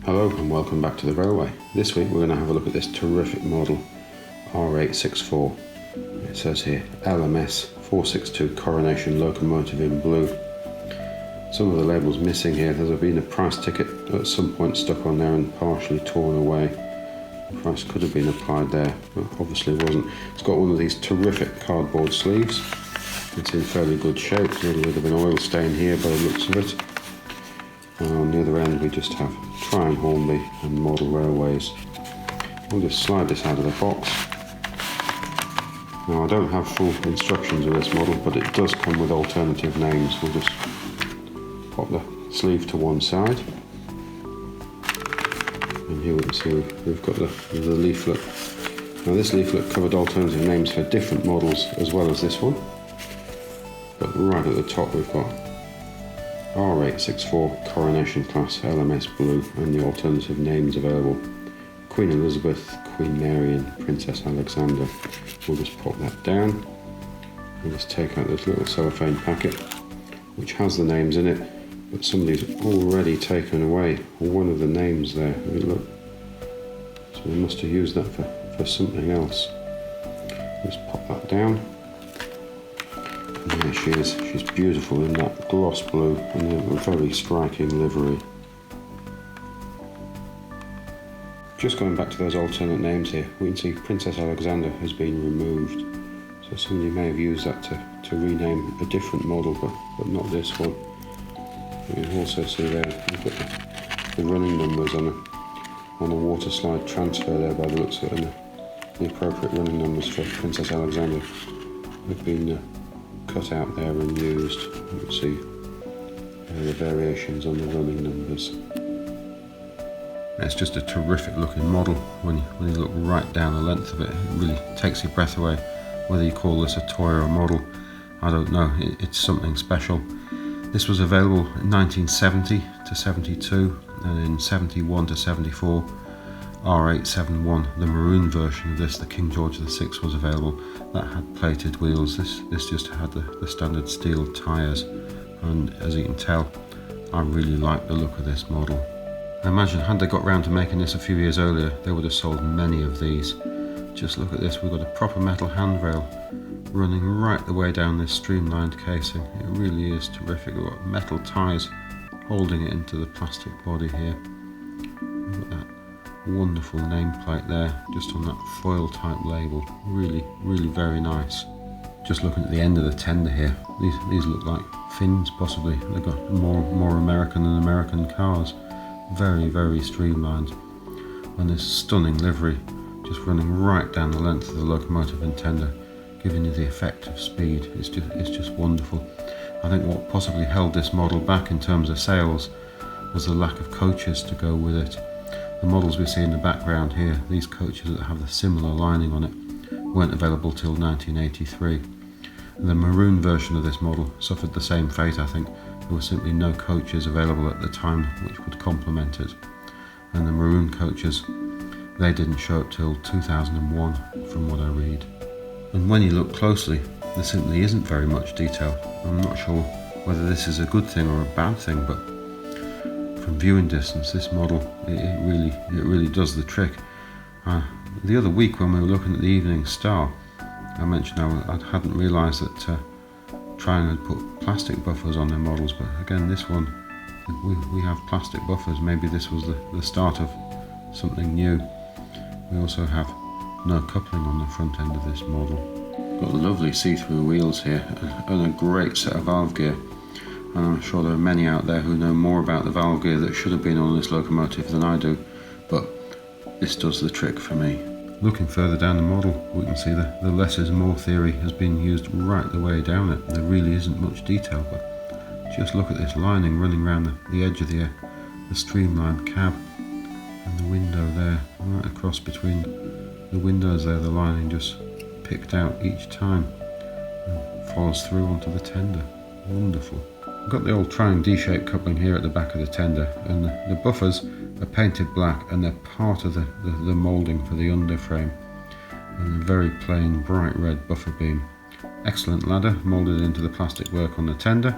Hello and welcome back to the railway. This week we're going to have a look at this terrific model R.864. It says here L.M.S 462 Coronation Locomotive in blue. Some of the labels missing here. There's been a price ticket at some point stuck on there and partially torn away. The price could have been applied there, but obviously wasn't. It's got one of these terrific cardboard sleeves. It's in fairly good shape. There's a little bit of an oil stain here by the looks of it. And on the other end we just have Tryon Hornby and Model Railways. We'll just slide this out of the box. Now I don't have full instructions of this model, but it does come with alternative names. We'll just pop the sleeve to one side. And here we can see we've got the leaflet. Now this leaflet covered alternative names for different models as well as this one. But right at the top we've got R.864 Coronation Class L.M.S Blue and the alternative names available: Queen Elizabeth, Queen Mary and Princess Alexander. We'll just pop that down. We'll just take out this little cellophane packet which has the names in it, but somebody's already taken away one of the names there. Look. So we must have used that for something else. Just pop that down. And there she is. She's beautiful in that gloss blue and a very striking livery. Just going back to those alternate names here, we can see Princess Alexander has been removed. So somebody may have used that to rename a different model, but not this one. You can also see there we've got the running numbers on a water slide transfer there by the looks of it, and the appropriate running numbers for Princess Alexander have been cut out there and used. You can see the variations on the running numbers. It's just a terrific looking model. When you look right down the length of it, it really takes your breath away. Whether you call this a toy or a model, I don't know. It's something special. This was available in 1970 to 72 and in 71 to 74. R.871, the maroon version of this, the King George VI, was available. That had plated wheels. This just had the standard steel tyres, and as you can tell, I really like the look of this model. I imagine had they got round to making this a few years earlier, they would have sold many of these. Just look at this, we've got a proper metal handrail running right the way down this streamlined casing. It really is terrific. We've got metal ties holding it into the plastic body here. We've got that wonderful nameplate there, just on that foil type label. Really very nice. Just looking at the end of the tender here, these look like fins possibly. They've got more American than American cars. Very streamlined, and this stunning livery just running right down the length of the locomotive and tender, giving you the effect of speed. It's just wonderful. I think what possibly held this model back in terms of sales was the lack of coaches to go with it. The models we see in the background here, these coaches that have the similar lining on it, weren't available till 1983. The maroon version of this model suffered the same fate, I think. There were simply no coaches available at the time which would complement it. And the maroon coaches, they didn't show up till 2001 from what I read. And when you look closely, there simply isn't very much detail. I'm not sure whether this is a good thing or a bad thing, but from viewing distance, this model, it really does the trick. The other week when we were looking at the Evening Star, I mentioned I hadn't realised that Tryon had put plastic buffers on their models, but again this one, we have plastic buffers. Maybe this was the start of something new. We also have no coupling on the front end of this model. Got lovely see-through wheels here and a great set of valve gear. And I'm sure there are many out there who know more about the valve gear that should have been on this locomotive than I do, but this does the trick for me. Looking further down the model, we can see the less is more theory has been used right the way down it. There really isn't much detail, but just look at this lining running around the edge of the streamlined cab and the window there, right across between the windows there, the lining just picked out each time and follows through onto the tender. Wonderful. We've got the old Tryon D-shaped coupling here at the back of the tender, and the buffers are painted black and they're part of the moulding for the underframe, and a very plain bright red buffer beam. Excellent ladder moulded into the plastic work on the tender,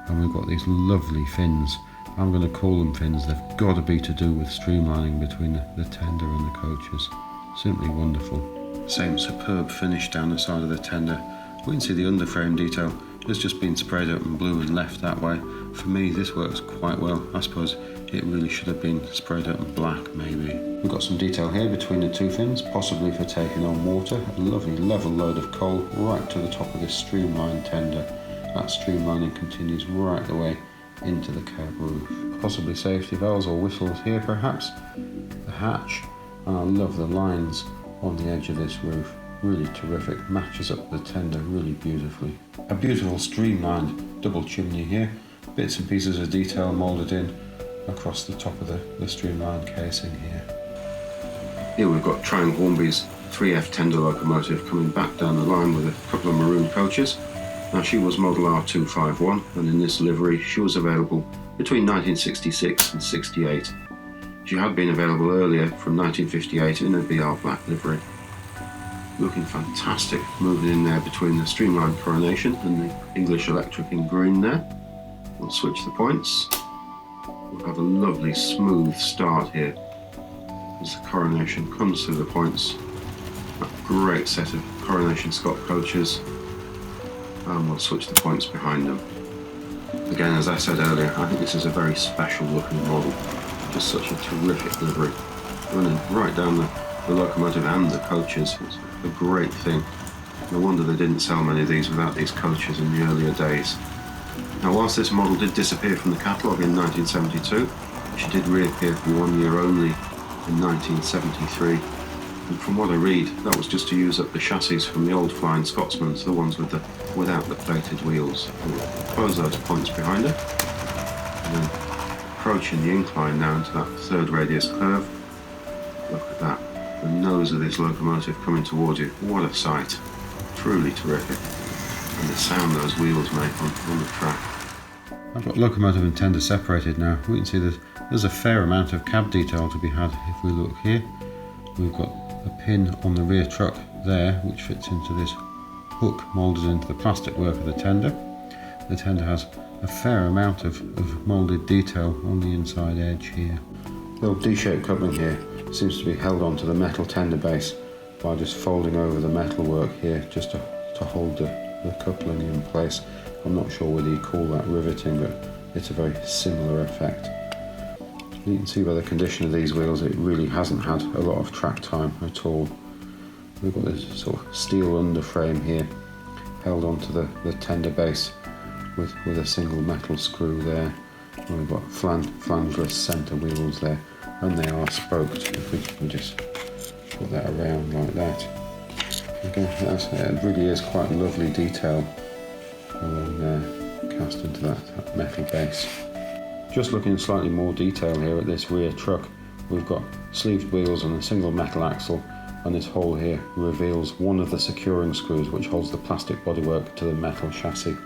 and we've got these lovely fins. I'm going to call them fins. They've got to be to do with streamlining between the tender and the coaches. Simply wonderful. Same superb finish down the side of the tender. We can see the underframe detail has just been sprayed up in blue and left that way. For me, this works quite well. I suppose it really should have been sprayed up in black, maybe. We've got some detail here between the two fins, possibly for taking on water. A lovely level load of coal right to the top of this streamlined tender. That streamlining continues right the way into the cab roof. Possibly safety valves or whistles here perhaps. The hatch, and I love the lines on the edge of this roof. Really terrific, matches up the tender really beautifully. A beautiful streamlined double chimney here. Bits and pieces of detail moulded in across the top of the streamlined casing here. Here we've got Triumph Hornby's 3F tender locomotive coming back down the line with a couple of maroon coaches. Now she was model R.864 and in this livery she was available between 1966 and 68. She had been available earlier from 1958 in a BR black livery. Looking fantastic, moving in there between the streamlined Coronation and the English Electric in green there. We'll switch the points. We'll have a lovely smooth start here as the Coronation comes through the points. A great set of Coronation Scot coaches, and we'll switch the points behind them. Again, as I said earlier, I think this is a very special looking model. Just such a terrific livery. Running right down the locomotive and the coaches. It's a great thing. No wonder they didn't sell many of these without these coaches in the earlier days. Now, whilst this model did disappear from the catalogue in 1972, she did reappear for 1 year only in 1973. And from what I read, that was just to use up the chassis from the old Flying Scotsman, the ones without the plated wheels. We'll close those points behind her, and then approaching the incline now into that third radius curve. Look at that, the nose of this locomotive coming towards you. What a sight, truly terrific. And the sound those wheels make on the track. I've got locomotive and tender separated now. We can see that there's a fair amount of cab detail to be had. If we look here, we've got a pin on the rear truck there which fits into this hook moulded into the plastic work of the tender. The tender has a fair amount of moulded detail on the inside edge here. The old D-shaped coupling here seems to be held onto the metal tender base by just folding over the metal work here just to hold the coupling in place. I'm not sure whether you call that riveting, but it's a very similar effect. You can see by the condition of these wheels it really hasn't had a lot of track time at all. We've got this sort of steel underframe here held onto the tender base with a single metal screw there. And we've got flangeless centre wheels there, and they are spoked. If we just put that around like that. Again, it really is quite lovely detail along there, cast into that metal base. Just looking at slightly more detail here at this rear truck, we've got sleeved wheels and a single metal axle, and this hole here reveals one of the securing screws which holds the plastic bodywork to the metal chassis.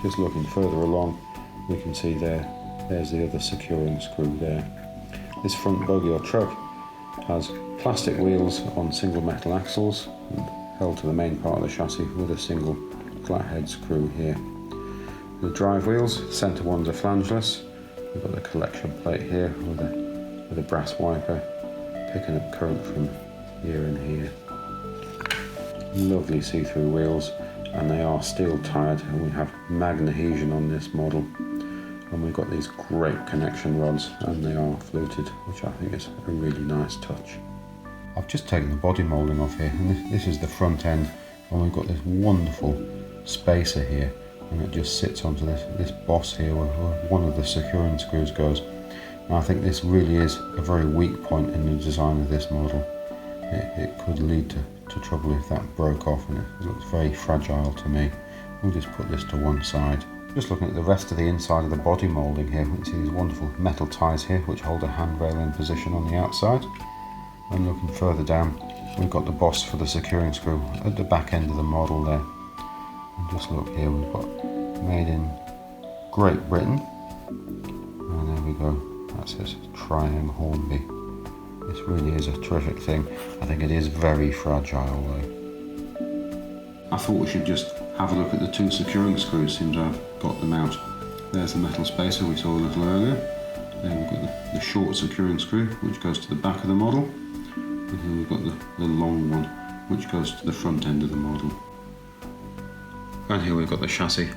Just looking further along, we can see there's the other securing screw there. This front buggy or truck has plastic wheels on single metal axles and held to the main part of the chassis with a single flathead screw here. The drive wheels, centre ones are flangeless. We've got the collection plate here with a brass wiper picking up current from here and here. Lovely see-through wheels, and they are steel tired, and we have magnesium on this model. And we've got these great connection rods, and they are fluted, which I think is a really nice touch. I've just taken the body moulding off here, and this is the front end, and we've got this wonderful spacer here, and it just sits onto this boss here where one of the securing screws goes. And I think this really is a very weak point in the design of this model. It could lead to trouble if that broke off, and it looks very fragile to me. We'll just put this to one side. Just looking at the rest of the inside of the body moulding here, we can see these wonderful metal ties here which hold a handrail in position on the outside. And looking further down, we've got the boss for the securing screw at the back end of the model there. And just look here, we've got made in Great Britain, and there we go, that says Triumph Hornby. This really is a terrific thing. I think it is very fragile though. I thought we should just have a look at the two securing screws, seems I've got them out. There's the metal spacer we saw a little earlier. Then we've got the short securing screw, which goes to the back of the model. And here we've got the long one, which goes to the front end of the model. And here we've got the chassis,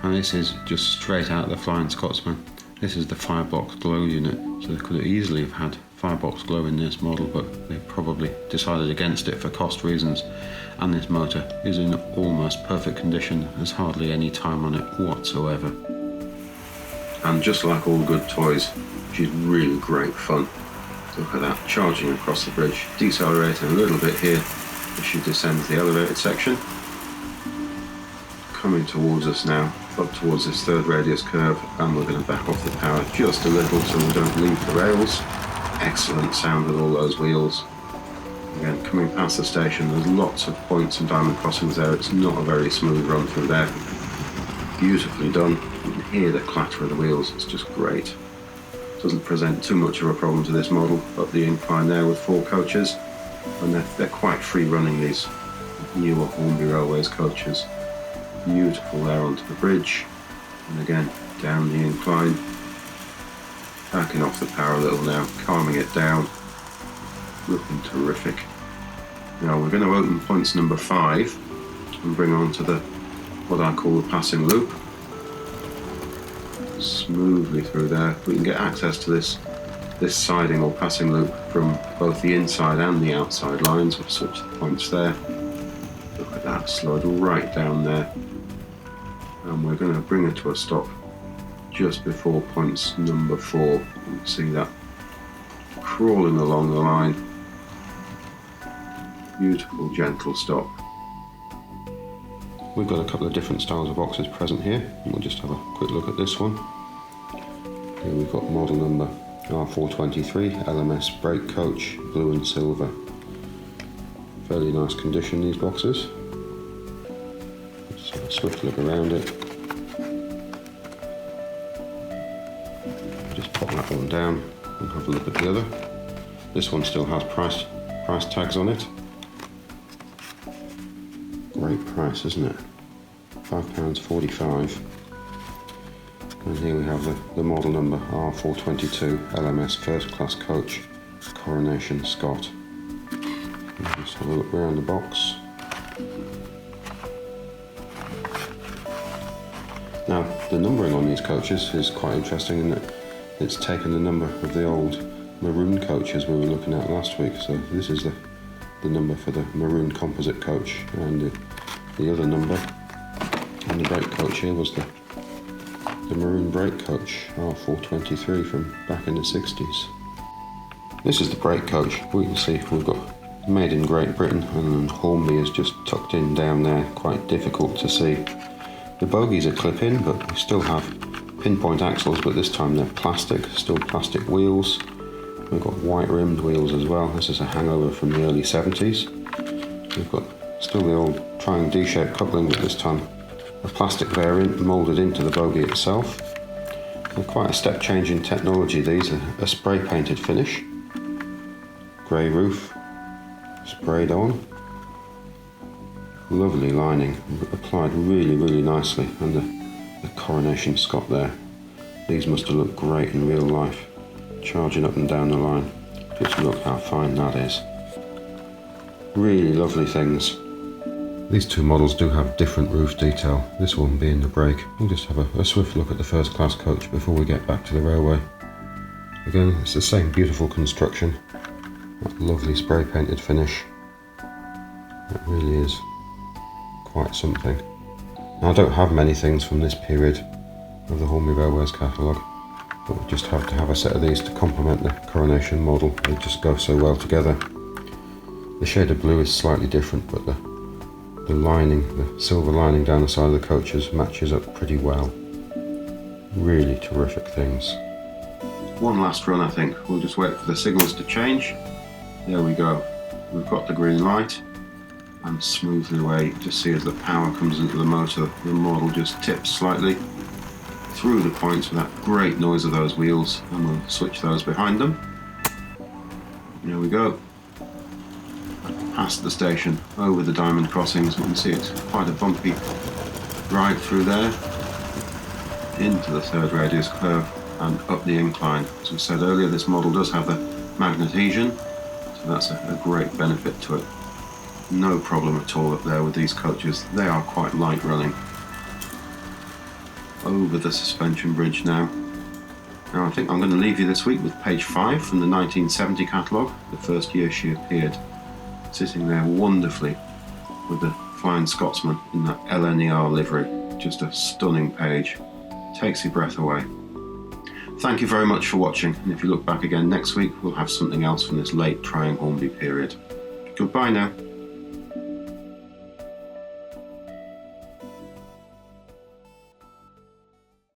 and this is just straight out of the Flying Scotsman. This is the firebox glow unit, so they could have easily have had firebox glow in this model, but they probably decided against it for cost reasons. And this motor is in almost perfect condition. There's hardly any time on it whatsoever. And just like all good toys, she's really great fun. Look at that, charging across the bridge, decelerating a little bit here as she descends the elevated section. Coming towards us now, up towards this third radius curve, and we're going to back off the power just a little so we don't leave the rails. Excellent sound with all those wheels. Again, coming past the station, there's lots of points and diamond crossings there. It's not a very smooth run through there. Beautifully done. You can hear the clatter of the wheels, it's just great. Doesn't present too much of a problem to this model up the incline there with 4 coaches, and they're quite free running, these newer Hornby Railways coaches. Beautiful there onto the bridge, and again down the incline, backing off the power a little now, calming it down, looking terrific. Now we're going to open points number 5 and bring on to what I call the passing loop. Smoothly through there. We can get access to this siding or passing loop from both the inside and the outside lines. We'll switch the points there. Look at that, slide right down there. And we're going to bring it to a stop just before points number 4. You can see that crawling along the line. Beautiful, gentle stop. We've got a couple of different styles of boxes present here, and we'll just have a quick look at this one. Here we've got model number R.864 L.M.S brake coach, blue and silver. Fairly nice condition, these boxes. Just have a swift look around it. Just pop that one down and have a look at the other. This one still has price tags on it. Great price, isn't it? £5.45. And here we have the model number R.422 L.M.S first class coach, Coronation Scot. Just have a look around the box. Now, the numbering on these coaches is quite interesting in that it's taken the number of the old maroon coaches we were looking at last week. So this is the number for the maroon composite coach, and the other number on the brake coach here was the maroon brake coach, R.423 from back in the 60s. This is the brake coach. We can see we've got made in Great Britain, and Hornby is just tucked in down there, quite difficult to see. The bogies are clip-in, but we still have pinpoint axles, but this time they're plastic, still plastic wheels. We've got white rimmed wheels as well. This is a hangover from the early 70s. We've got still the old triangle D-shaped coupling, but this time a plastic variant moulded into the bogie itself. They're quite a step change in technology, these. A spray painted finish. Grey roof, sprayed on. Lovely lining, applied really, really nicely, and the Coronation Scot there. These must have looked great in real life, charging up and down the line. Just look how fine that is. Really lovely things. These two models do have different roof detail, this one being the brake. We'll just have a swift look at the first class coach before we get back to the railway. Again, it's the same beautiful construction, that lovely spray painted finish. It really is quite something. Now, I don't have many things from this period of the Hornby Railways catalogue, but we just have to have a set of these to complement the Coronation model. They just go so well together. The shade of blue is slightly different, but the lining, the silver lining down the side of the coaches matches up pretty well. Really terrific things. One last run, I think. We'll just wait for the signals to change. There we go. We've got the green light, and smoothly away, you just see as the power comes into the motor, the model just tips slightly through the points with that great noise of those wheels, and we'll switch those behind them. There we go. Past the station, over the diamond crossings. You can see it's quite a bumpy ride through there. into the third radius curve and up the incline. As we said earlier, this model does have the magnesium, so that's a great benefit to it. No problem at all up there with these coaches. They are quite light running. Over the suspension bridge now. Now I think I'm going to leave you this week with page 5 from the 1970 catalogue, the first year she appeared, sitting there wonderfully with the Flying Scotsman in that L.M.S livery. Just a stunning page. Takes your breath away. Thank you very much for watching, and if you look back again next week, we'll have something else from this late trying Hornby period. Goodbye now.